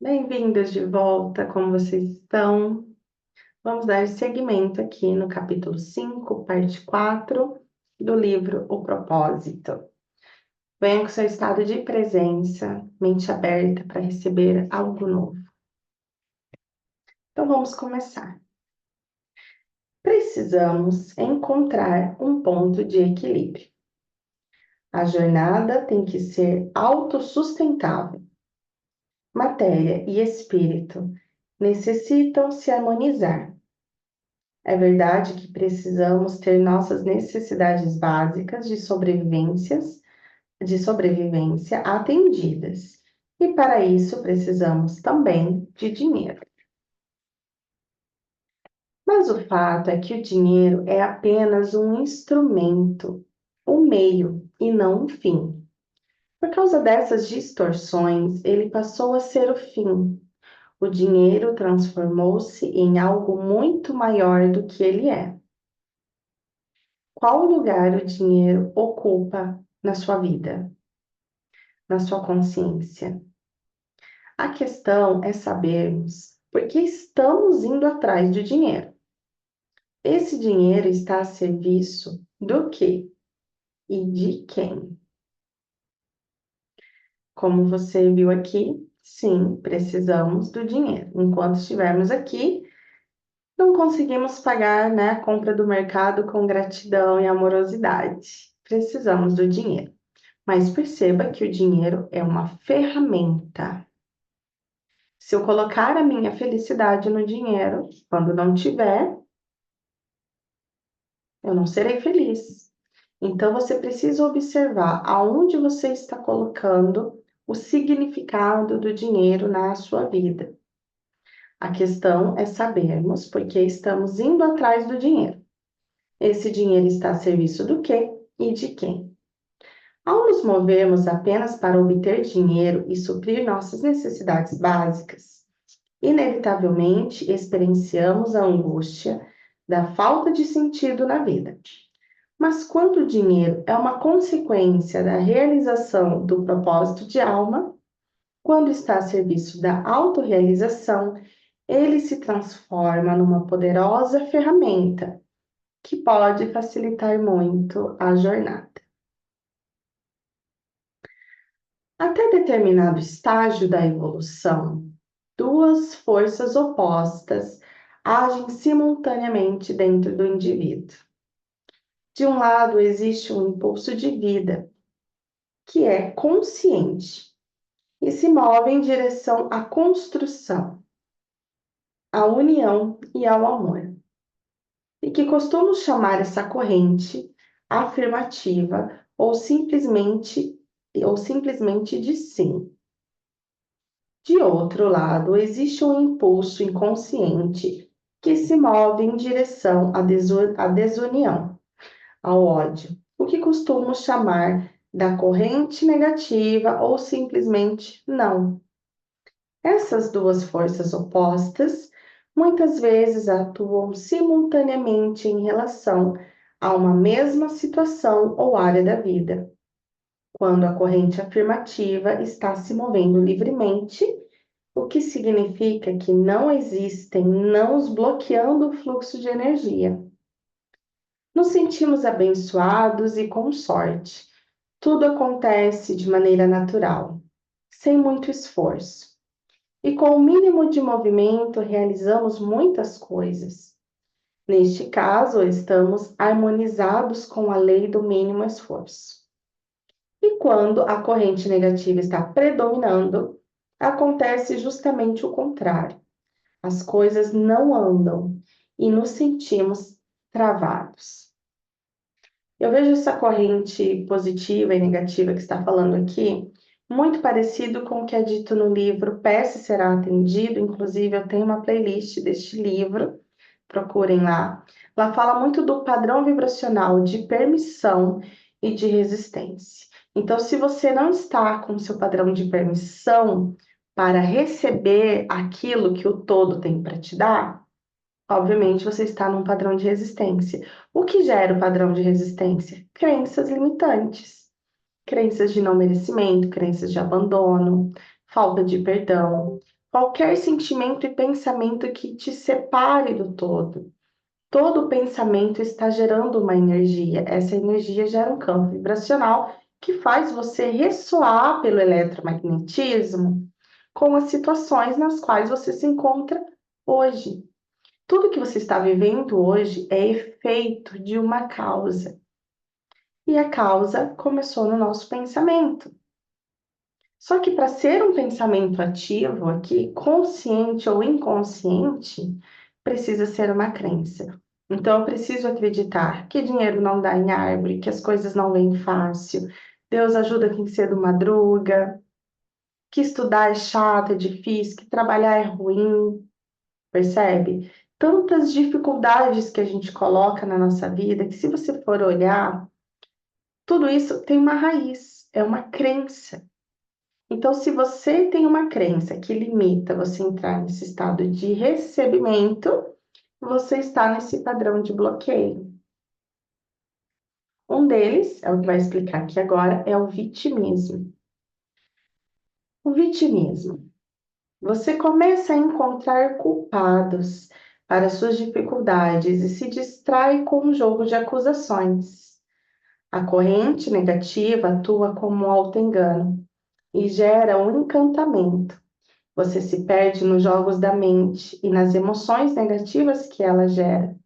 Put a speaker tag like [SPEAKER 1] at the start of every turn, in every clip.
[SPEAKER 1] Bem-vindos de volta, como vocês estão? Vamos dar seguimento aqui no capítulo 5, parte 4 do livro O Propósito. Venha com seu estado de presença, mente aberta para receber algo novo. Então vamos começar. Precisamos encontrar um ponto de equilíbrio. A jornada tem que ser autossustentável. Matéria e espírito necessitam se harmonizar. É verdade que precisamos ter nossas necessidades básicas de sobrevivência atendidas. E para isso precisamos também de dinheiro. Mas o fato é que o dinheiro é apenas um instrumento, um meio e não um fim. Por causa dessas distorções, ele passou a ser o fim. O dinheiro transformou-se em algo muito maior do que ele é. Qual lugar o dinheiro ocupa na sua vida, na sua consciência? A questão é sabermos por que estamos indo atrás do dinheiro. Esse dinheiro está a serviço do quê e de quem? Como você viu aqui, sim, precisamos do dinheiro. Enquanto estivermos aqui, não conseguimos pagar, né, a compra do mercado com gratidão e amorosidade. Precisamos do dinheiro. Mas perceba que o dinheiro é uma ferramenta. Se eu colocar a minha felicidade no dinheiro, quando não tiver, eu não serei feliz. Então você precisa observar aonde você está colocando o significado do dinheiro na sua vida. A questão é sabermos por que estamos indo atrás do dinheiro. Esse dinheiro está a serviço do quê e de quem? Ao nos movermos apenas para obter dinheiro e suprir nossas necessidades básicas, inevitavelmente experienciamos a angústia da falta de sentido na vida. Mas quando o dinheiro é uma consequência da realização do propósito de alma, quando está a serviço da autorrealização, ele se transforma numa poderosa ferramenta que pode facilitar muito a jornada. Até determinado estágio da evolução, duas forças opostas agem simultaneamente dentro do indivíduo. De um lado, existe um impulso de vida, que é consciente e se move em direção à construção, à união e ao amor, e que costumamos chamar essa corrente afirmativa ou simplesmente de sim. De outro lado, existe um impulso inconsciente que se move em direção à desunião, ao ódio, o que costumamos chamar da corrente negativa ou simplesmente não. Essas duas forças opostas muitas vezes atuam simultaneamente em relação a uma mesma situação ou área da vida. Quando a corrente afirmativa está se movendo livremente, o que significa que não existem nãos bloqueando o fluxo de energia. Nos sentimos abençoados e com sorte. Tudo acontece de maneira natural, sem muito esforço. E com o mínimo de movimento realizamos muitas coisas. Neste caso, estamos harmonizados com a lei do mínimo esforço. E quando a corrente negativa está predominando, acontece justamente o contrário. As coisas não andam e nos sentimos travados. Eu vejo essa corrente positiva e negativa que está falando aqui, muito parecido com o que é dito no livro Peça e Será Atendido. Inclusive, eu tenho uma playlist deste livro, procurem lá. Lá fala muito do padrão vibracional de permissão e de resistência. Então, se você não está com o seu padrão de permissão para receber aquilo que o todo tem para te dar, obviamente você está num padrão de resistência. O que gera o padrão de resistência? Crenças limitantes, crenças de não merecimento, crenças de abandono, falta de perdão. qualquer sentimento e pensamento que te separe do todo. Todo pensamento está gerando uma energia. Essa energia gera um campo vibracional que faz você ressoar pelo eletromagnetismo com as situações nas quais você se encontra hoje. Tudo que você está vivendo hoje é efeito de uma causa. E a causa começou no nosso pensamento. Só que para ser um pensamento ativo aqui, consciente ou inconsciente, precisa ser uma crença. Então, eu preciso acreditar que dinheiro não dá em árvore, que as coisas não vêm fácil, Deus ajuda quem cedo madruga, que estudar é chato, é difícil, que trabalhar é ruim, percebe? Tantas dificuldades que a gente coloca na nossa vida, que se você for olhar, tudo isso tem uma raiz, é uma crença. Então, se você tem uma crença que limita você entrar nesse estado de recebimento, você está nesse padrão de bloqueio. Um deles, é o que vai explicar aqui agora, é o vitimismo. O vitimismo. Você começa a encontrar culpados para suas dificuldades e se distrai com um jogo de acusações. A corrente negativa atua como um auto-engano e gera um encantamento. Você se perde nos jogos da mente e nas emoções negativas que ela gera.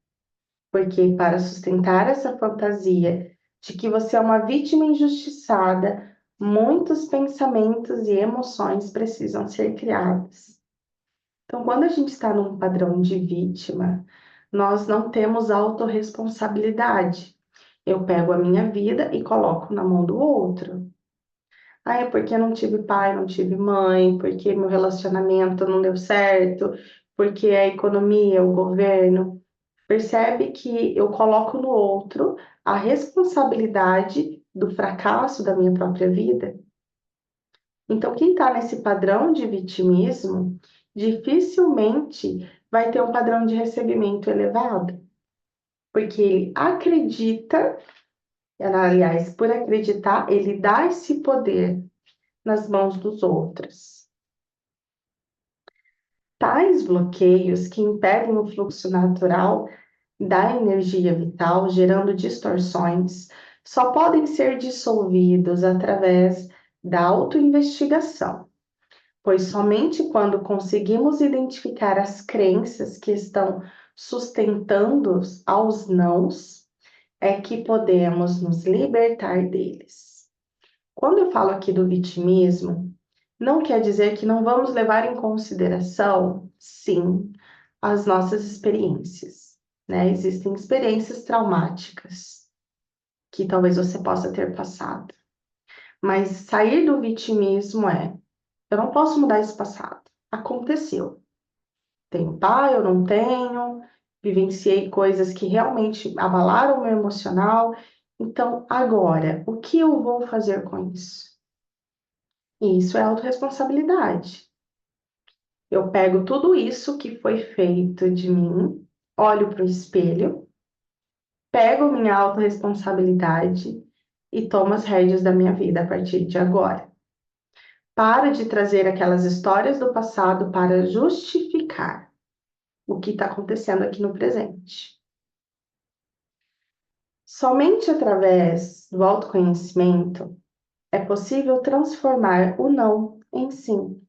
[SPEAKER 1] Porque para sustentar essa fantasia de que você é uma vítima injustiçada, muitos pensamentos e emoções precisam ser criados. Então, quando a gente está num padrão de vítima, nós não temos autorresponsabilidade. Eu pego a minha vida e coloco na mão do outro. Ah, é porque eu não tive pai, não tive mãe, porque meu relacionamento não deu certo, porque a economia, o governo. Percebe que eu coloco no outro a responsabilidade do fracasso da minha própria vida? Então, quem está nesse padrão de vitimismo dificilmente vai ter um padrão de recebimento elevado, porque ele acredita, aliás, por acreditar, ele dá esse poder nas mãos dos outros. Tais bloqueios que impedem o fluxo natural da energia vital, gerando distorções, só podem ser dissolvidos através da autoinvestigação, pois somente quando conseguimos identificar as crenças que estão sustentando aos nãos é que podemos nos libertar deles. Quando eu falo aqui do vitimismo, não quer dizer que não vamos levar em consideração, sim, as nossas experiências, né? Existem experiências traumáticas que talvez você possa ter passado, mas sair do vitimismo eu não posso mudar esse passado. Aconteceu. Tenho pai, eu não tenho, vivenciei coisas que realmente abalaram o meu emocional. Então, agora, o que eu vou fazer com isso? E isso é autorresponsabilidade. Eu pego tudo isso que foi feito de mim, olho para o espelho, pego minha autorresponsabilidade e tomo as rédeas da minha vida a partir de agora. Paro de trazer aquelas histórias do passado para justificar o que está acontecendo aqui no presente. Somente através do autoconhecimento é possível transformar o não em sim.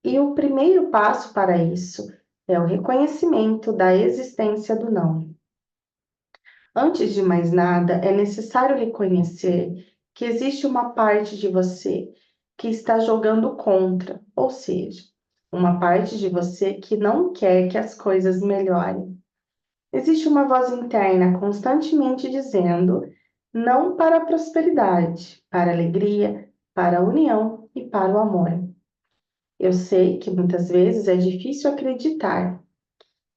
[SPEAKER 1] E o primeiro passo para isso é o reconhecimento da existência do não. Antes de mais nada, é necessário reconhecer que existe uma parte de você que está jogando contra, ou seja, uma parte de você que não quer que as coisas melhorem. Existe uma voz interna constantemente dizendo não para a prosperidade, para a alegria, para a união e para o amor. Eu sei que muitas vezes é difícil acreditar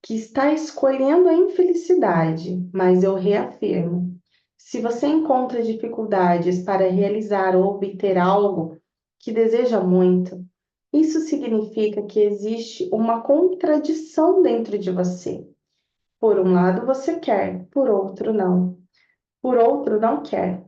[SPEAKER 1] que está escolhendo a infelicidade, mas eu reafirmo: se você encontra dificuldades para realizar ou obter algo que deseja muito, isso significa que existe uma contradição dentro de você. Por um lado você quer, por outro não. Por outro não quer.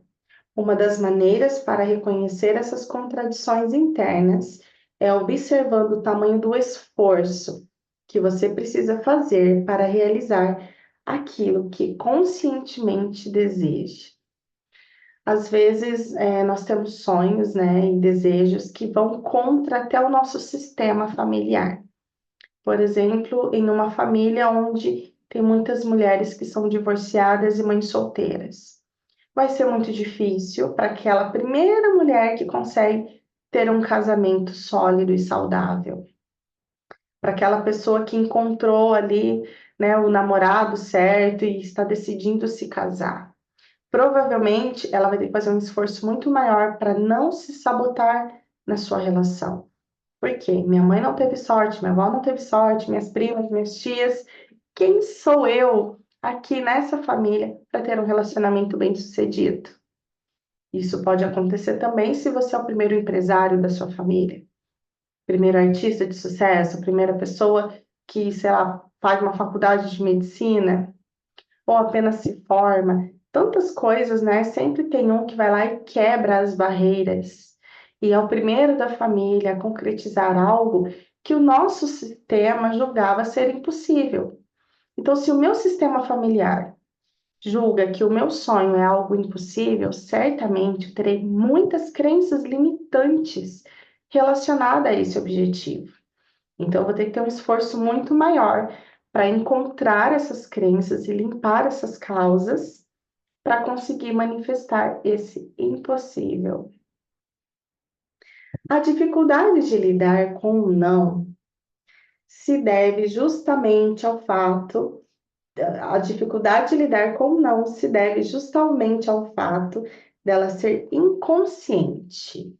[SPEAKER 1] Uma das maneiras para reconhecer essas contradições internas é observando o tamanho do esforço que você precisa fazer para realizar aquilo que conscientemente deseja. Às vezes, nós temos sonhos, né, e desejos que vão contra até o nosso sistema familiar. Por exemplo, em uma família onde tem muitas mulheres que são divorciadas e mães solteiras. Vai ser muito difícil para aquela primeira mulher que consegue ter um casamento sólido e saudável. Para aquela pessoa que encontrou ali, né, o namorado certo e está decidindo se casar. Provavelmente ela vai ter que fazer um esforço muito maior para não se sabotar na sua relação. Por quê? Minha mãe não teve sorte, minha avó não teve sorte, minhas primas, minhas tias. Quem sou eu aqui nessa família para ter um relacionamento bem-sucedido? Isso pode acontecer também se você é o primeiro empresário da sua família, primeiro artista de sucesso, primeira pessoa que, sei lá, faz uma faculdade de medicina ou apenas se forma. Tantas coisas, né? Sempre tem um que vai lá e quebra as barreiras. E é o primeiro da família a concretizar algo que o nosso sistema julgava ser impossível. Então, se o meu sistema familiar julga que o meu sonho é algo impossível, certamente eu terei muitas crenças limitantes relacionadas a esse objetivo. Então, eu vou ter que ter um esforço muito maior para encontrar essas crenças e limpar essas causas para conseguir manifestar esse impossível. A dificuldade de lidar com o não se deve justamente ao fato, a dificuldade de lidar com o não se deve justamente ao fato dela ser inconsciente.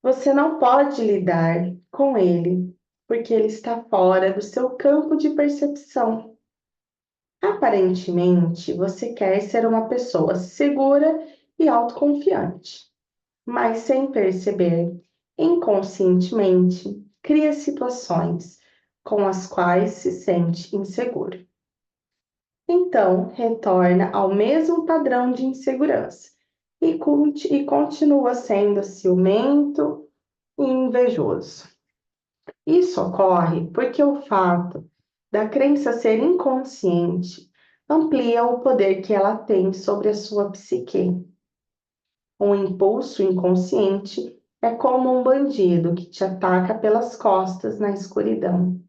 [SPEAKER 1] Você não pode lidar com ele porque ele está fora do seu campo de percepção. Aparentemente, você quer ser uma pessoa segura e autoconfiante, mas sem perceber, inconscientemente, cria situações com as quais se sente inseguro. Então, retorna ao mesmo padrão de insegurança e continua sendo ciumento e invejoso. Isso ocorre porque o fato da crença ser inconsciente amplia o poder que ela tem sobre a sua psique. Um impulso inconsciente é como um bandido que te ataca pelas costas na escuridão.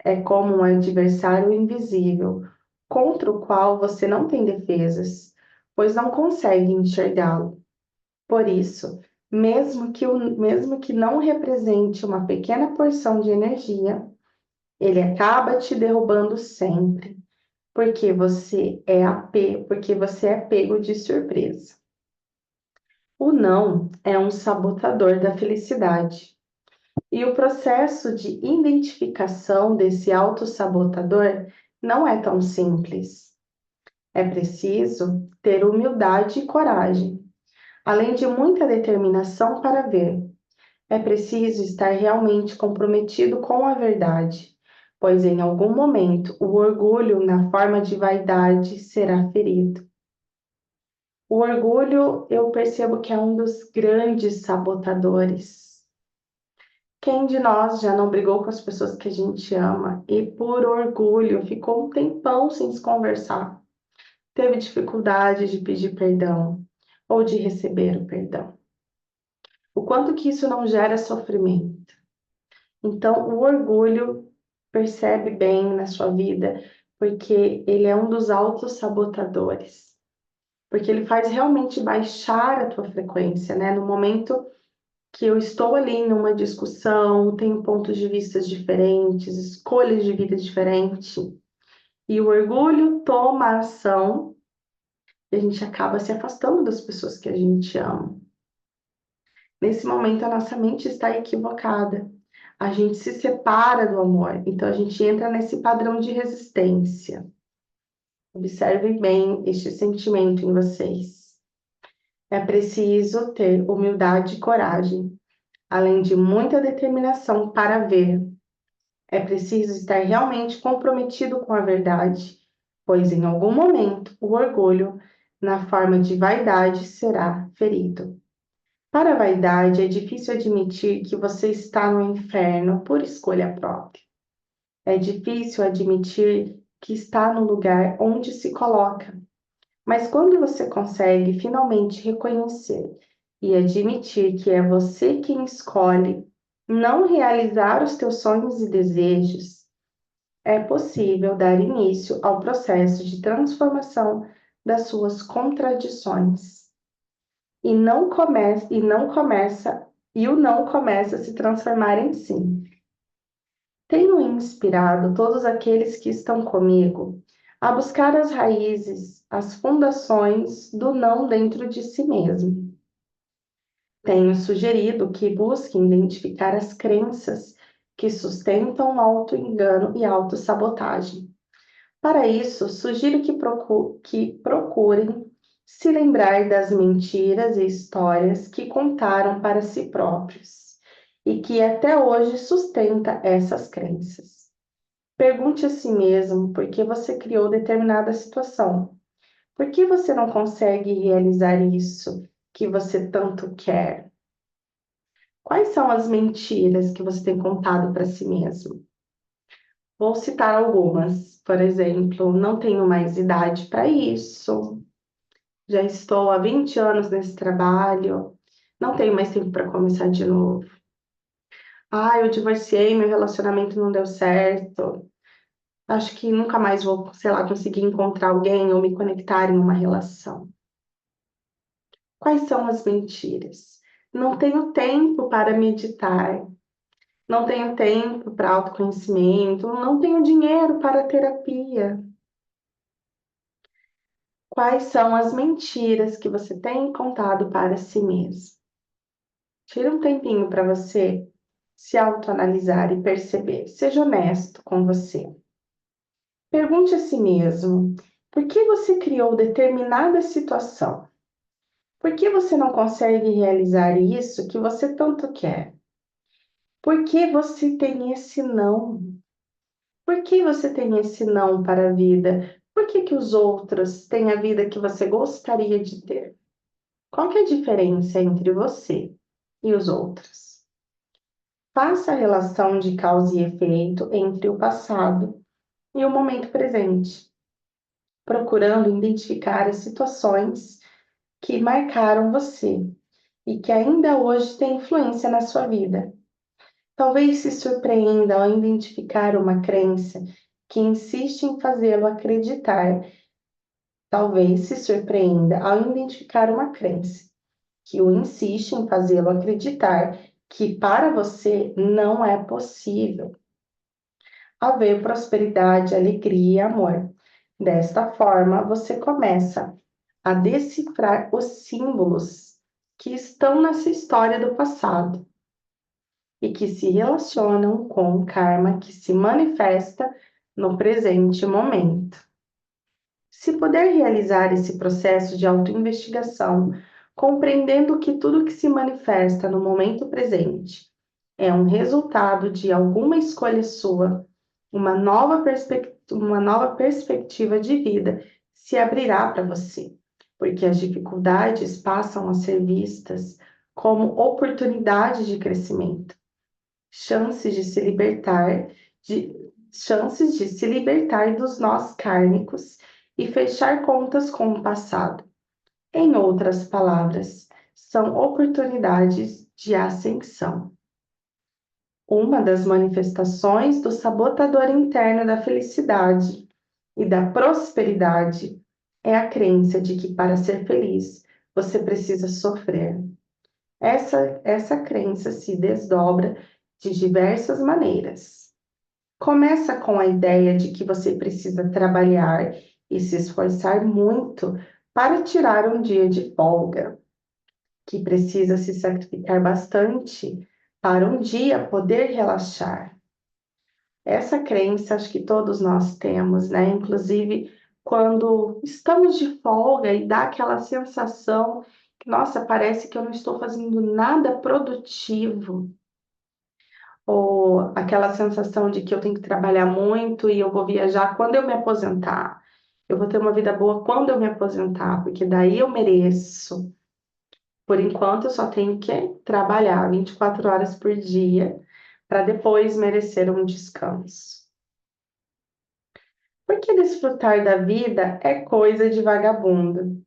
[SPEAKER 1] É como um adversário invisível contra o qual você não tem defesas, pois não consegue enxergá-lo. Por isso, mesmo que não represente uma pequena porção de energia, ele acaba te derrubando sempre, porque você é pego de surpresa. O não é um sabotador da felicidade. E o processo de identificação desse autossabotador não é tão simples. É preciso ter humildade e coragem, além de muita determinação para ver. É preciso estar realmente comprometido com a verdade, pois em algum momento o orgulho, na forma de vaidade, será ferido. O orgulho, eu percebo que é um dos grandes sabotadores. Quem de nós já não brigou com as pessoas que a gente ama e por orgulho ficou um tempão sem se conversar? Teve dificuldade de pedir perdão ou de receber o perdão? O quanto que isso não gera sofrimento? Então, o orgulho percebe bem na sua vida, porque ele é um dos autossabotadores. Porque ele faz realmente baixar a tua frequência, né? No momento que eu estou ali numa discussão, tenho pontos de vista diferentes, escolhas de vida diferentes, e o orgulho toma ação, e a gente acaba se afastando das pessoas que a gente ama. Nesse momento, a nossa mente está equivocada. A gente se separa do amor, então a gente entra nesse padrão de resistência. Observem bem este sentimento em vocês. É preciso ter humildade e coragem, além de muita determinação para ver. É preciso estar realmente comprometido com a verdade, pois em algum momento o orgulho, na forma de vaidade, será ferido. Para a vaidade, é difícil admitir que você está no inferno por escolha própria. É difícil admitir que está no lugar onde se coloca. Mas quando você consegue finalmente reconhecer e admitir que é você quem escolhe não realizar os teus sonhos e desejos, é possível dar início ao processo de transformação das suas contradições. E o não começa a se transformar em sim. Tenho inspirado todos aqueles que estão comigo a buscar as raízes, as fundações do não dentro de si mesmo. Tenho sugerido que busquem identificar as crenças que sustentam o auto-engano e autossabotagem. Para isso, sugiro que procurem se lembrar das mentiras e histórias que contaram para si próprios e que até hoje sustenta essas crenças. Pergunte a si mesmo por que você criou determinada situação. Por que você não consegue realizar isso que você tanto quer? Quais são as mentiras que você tem contado para si mesmo? Vou citar algumas. Por exemplo, não tenho mais idade para isso. Já estou há 20 anos nesse trabalho. Não tenho mais tempo para começar de novo. Ah, eu divorciei, meu relacionamento não deu certo. Acho que nunca mais vou, sei lá, conseguir encontrar alguém ou me conectar em uma relação. Quais são as mentiras? Não tenho tempo para meditar. Não tenho tempo para autoconhecimento. Não tenho dinheiro para terapia. Quais são as mentiras que você tem contado para si mesmo? Tira um tempinho para você se autoanalisar e perceber. Seja honesto com você. Pergunte a si mesmo: por que você criou determinada situação? Por que você não consegue realizar isso que você tanto quer? Por que você tem esse não? Por que você tem esse não para a vida? Por que os outros têm a vida que você gostaria de ter? Qual que é a diferença entre você e os outros? Faça a relação de causa e efeito entre o passado e o momento presente, procurando identificar as situações que marcaram você e que ainda hoje têm influência na sua vida. Talvez se surpreenda ao identificar uma crença que insiste em fazê-lo acreditar. Talvez se surpreenda ao identificar uma crença que o insiste em fazê-lo acreditar que para você não é possível haver prosperidade, alegria e amor. Desta forma, você começa a decifrar os símbolos que estão nessa história do passado e que se relacionam com o karma que se manifesta no presente momento. Se puder realizar esse processo de autoinvestigação, compreendendo que tudo que se manifesta no momento presente é um resultado de alguma escolha sua, uma nova perspectiva de vida se abrirá para você, porque as dificuldades passam a ser vistas como oportunidades de crescimento, chances de se libertar de chances de se libertar dos nós kármicos e fechar contas com o passado. Em outras palavras, são oportunidades de ascensão. Uma das manifestações do sabotador interno da felicidade e da prosperidade é a crença de que para ser feliz você precisa sofrer. Essa crença se desdobra de diversas maneiras. Começa com a ideia de que você precisa trabalhar e se esforçar muito para tirar um dia de folga, que precisa se sacrificar bastante para um dia poder relaxar. Essa crença acho que todos nós temos, né? Inclusive quando estamos de folga e dá aquela sensação que, nossa, parece que eu não estou fazendo nada produtivo, ou aquela sensação de que eu tenho que trabalhar muito e eu vou viajar quando eu me aposentar. Eu vou ter uma vida boa quando eu me aposentar, porque daí eu mereço. Por enquanto, eu só tenho que trabalhar 24 horas por dia para depois merecer um descanso. Porque desfrutar da vida é coisa de vagabundo.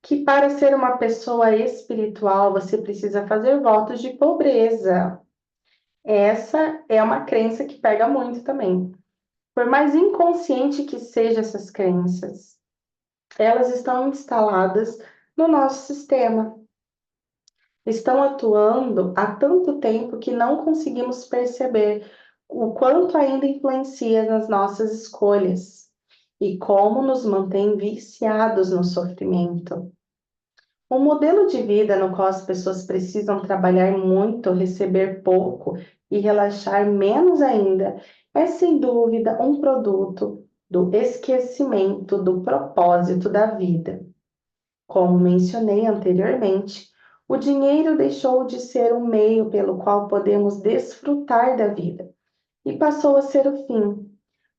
[SPEAKER 1] Que para ser uma pessoa espiritual você precisa fazer votos de pobreza. Essa é uma crença que pega muito também. Por mais inconsciente que sejam essas crenças, elas estão instaladas no nosso sistema. Estão atuando há tanto tempo que não conseguimos perceber o quanto ainda influencia nas nossas escolhas e como nos mantém viciados no sofrimento. Um modelo de vida no qual as pessoas precisam trabalhar muito, receber pouco e relaxar menos ainda é, sem dúvida, um produto do esquecimento do propósito da vida. Como mencionei anteriormente, o dinheiro deixou de ser um meio pelo qual podemos desfrutar da vida e passou a ser o fim,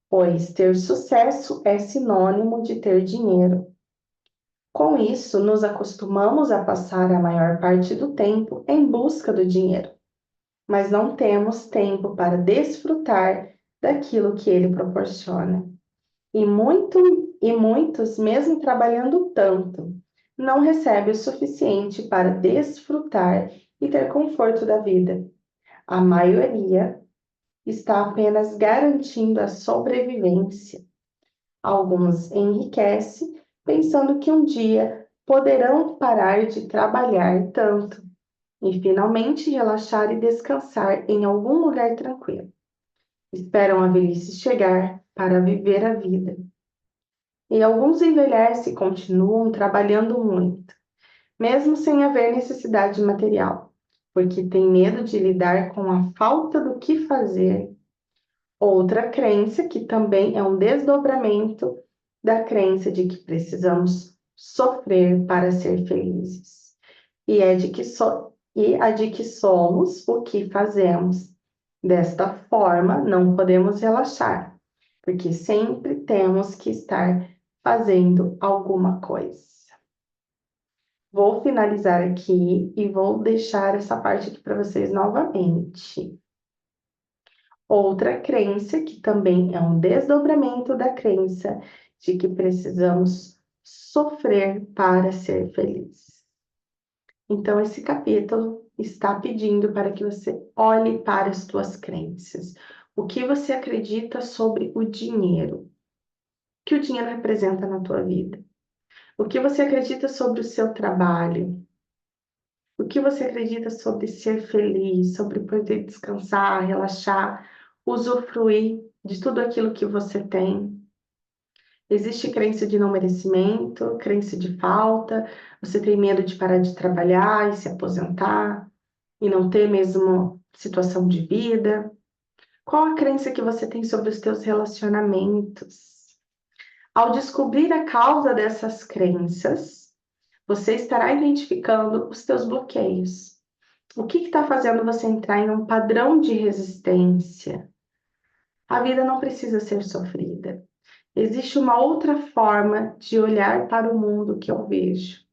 [SPEAKER 1] pois ter sucesso é sinônimo de ter dinheiro. Com isso, nos acostumamos a passar a maior parte do tempo em busca do dinheiro, mas não temos tempo para desfrutar daquilo que ele proporciona. E muitos, mesmo trabalhando tanto, não recebem o suficiente para desfrutar e ter conforto da vida. A maioria está apenas garantindo a sobrevivência. Alguns enriquecem pensando que um dia poderão parar de trabalhar tanto e finalmente relaxar e descansar em algum lugar tranquilo. Esperam a velhice chegar para viver a vida. E alguns envelhecem e continuam trabalhando muito, mesmo sem haver necessidade material, porque têm medo de lidar com a falta do que fazer. Outra crença, que também é um desdobramento da crença de que precisamos sofrer para ser felizes, e a de que somos o que fazemos. Desta forma, não podemos relaxar, porque sempre temos que estar fazendo alguma coisa. Vou finalizar aqui e vou deixar essa parte aqui para vocês novamente. Outra crença, que também é um desdobramento da crença de que precisamos sofrer para ser felizes. Então, esse capítulo está pedindo para que você olhe para as suas crenças. O que você acredita sobre o dinheiro? O que o dinheiro representa na tua vida? O que você acredita sobre o seu trabalho? O que você acredita sobre ser feliz, sobre poder descansar, relaxar, usufruir de tudo aquilo que você tem? Existe crença de não merecimento, crença de falta, você tem medo de parar de trabalhar e se aposentar e não ter mesmo situação de vida? Qual a crença que você tem sobre os teus relacionamentos? Ao descobrir a causa dessas crenças, você estará identificando os teus bloqueios. O que está fazendo você entrar em um padrão de resistência? A vida não precisa ser sofrida. Existe uma outra forma de olhar para o mundo que eu vejo.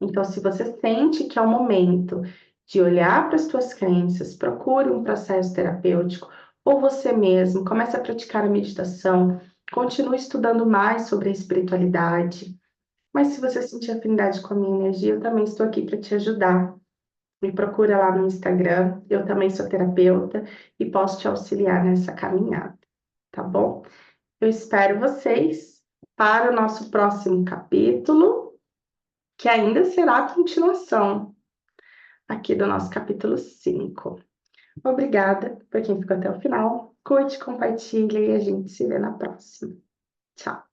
[SPEAKER 1] Então, se você sente que é o momento de olhar para as suas crenças, procure um processo terapêutico, ou você mesmo comece a praticar a meditação, continue estudando mais sobre a espiritualidade. Mas se você sentir afinidade com a minha energia, eu também estou aqui para te ajudar. Me procura lá no Instagram, eu também sou terapeuta e posso te auxiliar nessa caminhada, tá bom? Eu espero vocês para o nosso próximo capítulo, que ainda será a continuação aqui do nosso capítulo 5. Obrigada por quem ficou até o final. Curte, compartilha e a gente se vê na próxima. Tchau!